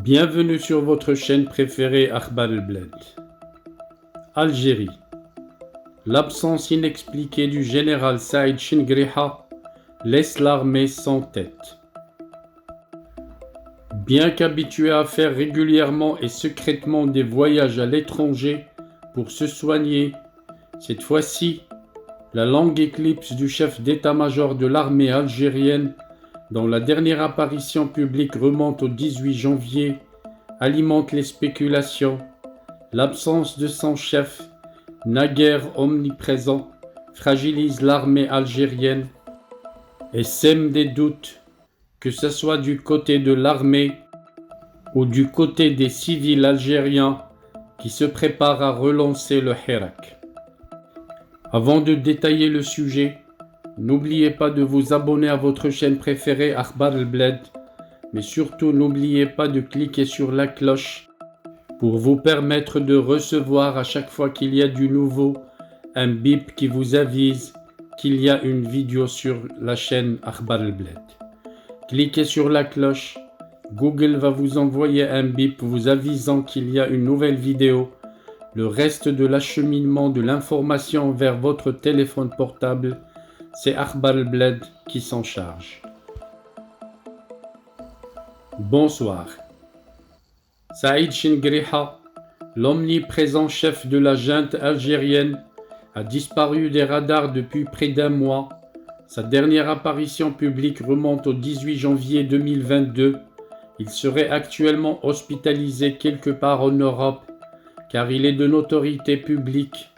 Bienvenue sur votre chaîne préférée Akhbar el-Bled. Algérie. L'absence inexpliquée du général Saïd Chingriha laisse l'armée sans tête. Bien qu'habitué à faire régulièrement et secrètement des voyages à l'étranger pour se soigner, cette fois-ci, la longue éclipse du chef d'état-major de l'armée algérienne, dont la dernière apparition publique remonte au 18 janvier, alimente les spéculations. L'absence de son chef, naguère omniprésent, fragilise l'armée algérienne et sème des doutes, que ce soit du côté de l'armée ou du côté des civils algériens qui se préparent à relancer le Hirak. Avant de détailler le sujet, n'oubliez pas de vous abonner à votre chaîne préférée Akhbar el-Bled, mais surtout n'oubliez pas de cliquer sur la cloche pour vous permettre de recevoir à chaque fois qu'il y a du nouveau un bip qui vous avise qu'il y a une vidéo sur la chaîne Akhbar el-Bled. Cliquez sur la cloche, Google va vous envoyer un bip vous avisant qu'il y a une nouvelle vidéo. Le reste de l'acheminement de l'information vers votre téléphone portable, c'est Akhbar el-Bled qui s'en charge. Bonsoir. Saïd Chingriha, l'omniprésent chef de la junte algérienne, a disparu des radars depuis près d'un mois. Sa dernière apparition publique remonte au 18 janvier 2022. Il serait actuellement hospitalisé quelque part en Europe, car il est de notoriété publique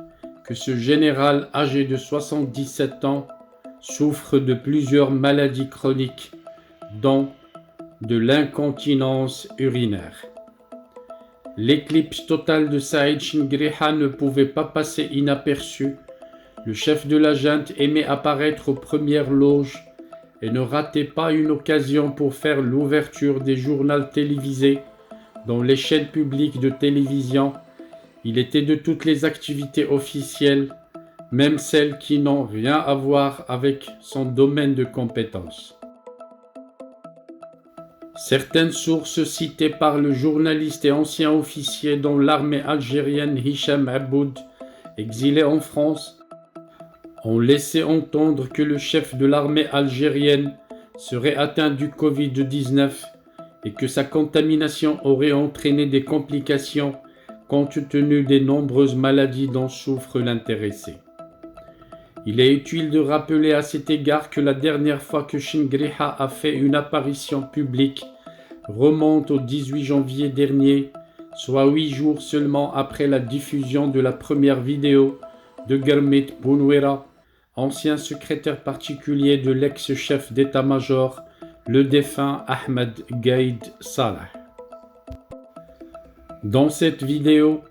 que ce général âgé de 77 ans souffre de plusieurs maladies chroniques, dont de l'incontinence urinaire. L'éclipse totale de Saïd Chingriha ne pouvait pas passer inaperçue. Le chef de la junte aimait apparaître aux premières loges et ne ratait pas une occasion pour faire l'ouverture des journaux télévisés dans les chaînes publiques de télévision. Il était de toutes les activités officielles, même celles qui n'ont rien à voir avec son domaine de compétence. Certaines sources citées par le journaliste et ancien officier dans l'armée algérienne Hicham Aboud, exilé en France, ont laissé entendre que le chef de l'armée algérienne serait atteint du Covid-19 et que sa contamination aurait entraîné des complications compte tenu des nombreuses maladies dont souffre l'intéressé. Il est utile de rappeler à cet égard que la dernière fois que Chingriha a fait une apparition publique remonte au 18 janvier dernier, soit 8 jours seulement après la diffusion de la première vidéo de Germit Bounouera, ancien secrétaire particulier de l'ex-chef d'état-major, le défunt Ahmed Gaïd Salah. Dans cette vidéo,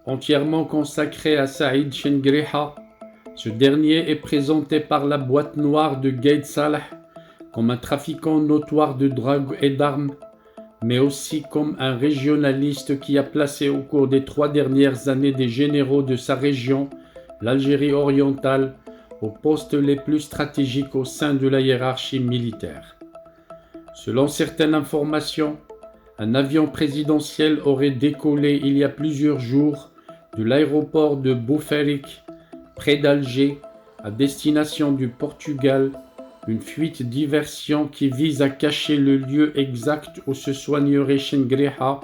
entièrement consacrée à Saïd Chingriha, ce dernier est présenté par la boîte noire de Gaïd Salah comme un trafiquant notoire de drogue et d'armes, mais aussi comme un régionaliste qui a placé au cours des 3 dernières années des généraux de sa région, l'Algérie orientale, aux postes les plus stratégiques au sein de la hiérarchie militaire. Selon certaines informations, un avion présidentiel aurait décollé il y a plusieurs jours de l'aéroport de Boufalik, près d'Alger, à destination du Portugal, une fuite diversion qui vise à cacher le lieu exact où se soignerait Chingriha,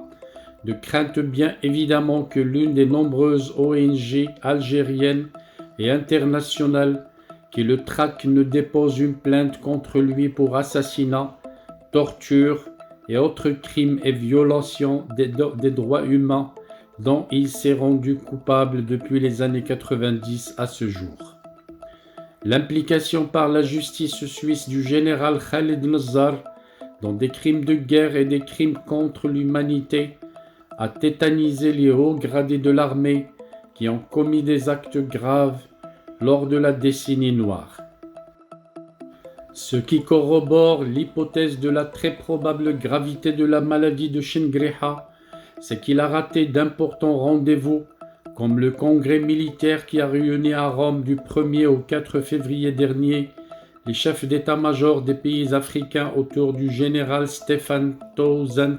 de crainte bien évidemment que l'une des nombreuses ONG algériennes et internationales qui le traquent ne dépose une plainte contre lui pour assassinat, torture et autres crimes et violations des droits humains dont il s'est rendu coupable depuis les années 90 à ce jour. L'implication par la justice suisse du général Khaled Nazzar dans des crimes de guerre et des crimes contre l'humanité a tétanisé les hauts gradés de l'armée qui ont commis des actes graves lors de la décennie noire. Ce qui corrobore l'hypothèse de la très probable gravité de la maladie de Chingriha, c'est qu'il a raté d'importants rendez-vous, comme le congrès militaire qui a réuni à Rome du 1er au 4 février dernier les chefs d'état-major des pays africains autour du général Stefan Townsend,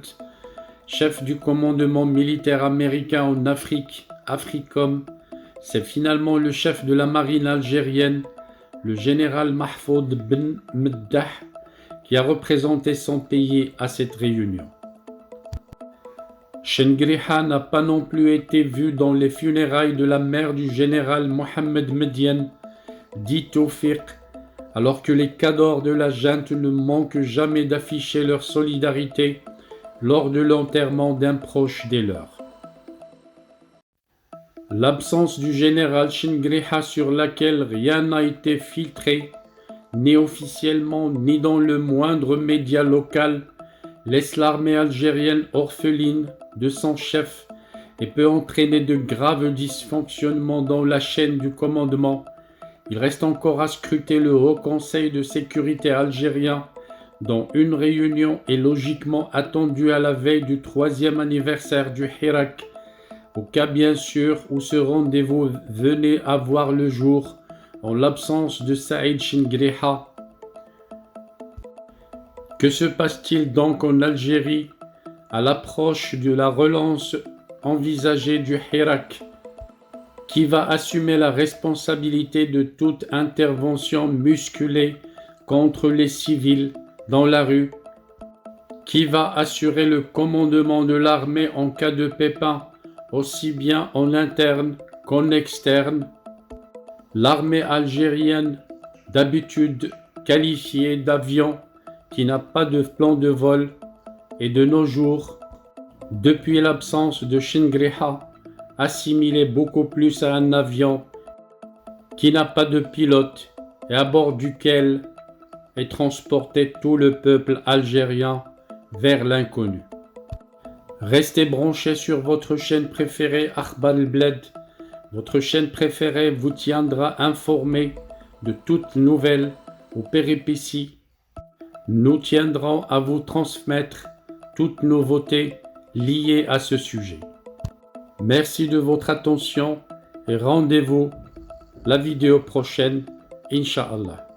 chef du commandement militaire américain en Afrique, AFRICOM, c'est finalement le chef de la marine algérienne, le général Mahfoud Ben Meddah, qui a représenté son pays à cette réunion. Chengriha n'a pas non plus été vu dans les funérailles de la mère du général Mohamed Mediane, dit Tawfiq, alors que les cadors de la junte ne manquent jamais d'afficher leur solidarité lors de l'enterrement d'un proche des leurs. L'absence du général Chengriha, sur laquelle rien n'a été filtré, ni officiellement ni dans le moindre média local, laisse l'armée algérienne orpheline de son chef et peut entraîner de graves dysfonctionnements dans la chaîne du commandement. Il reste encore à scruter le Haut Conseil de sécurité algérien, dont une réunion est logiquement attendue à la veille du 3e anniversaire du Hirak, au cas bien sûr où ce rendez-vous venait à voir le jour en l'absence de Saïd Chengriha. Que se passe-t-il donc en Algérie à l'approche de la relance envisagée du Hirak? Qui va assumer la responsabilité de toute intervention musculée contre les civils dans la rue? Qui va assurer le commandement de l'armée en cas de pépin, aussi bien en interne qu'en externe? L'armée algérienne, d'habitude qualifiée d'avion, qui n'a pas de plan de vol, et de nos jours, depuis l'absence de Chengriha, assimilée beaucoup plus à un avion qui n'a pas de pilote et à bord duquel est transporté tout le peuple algérien vers l'inconnu. Restez branchés sur votre chaîne préférée Akhbar al-Bled. Votre chaîne préférée vous tiendra informé de toutes nouvelles ou péripéties. Nous tiendrons à vous transmettre toutes nouveautés liées à ce sujet. Merci de votre attention et rendez-vous la vidéo prochaine, Inch'Allah.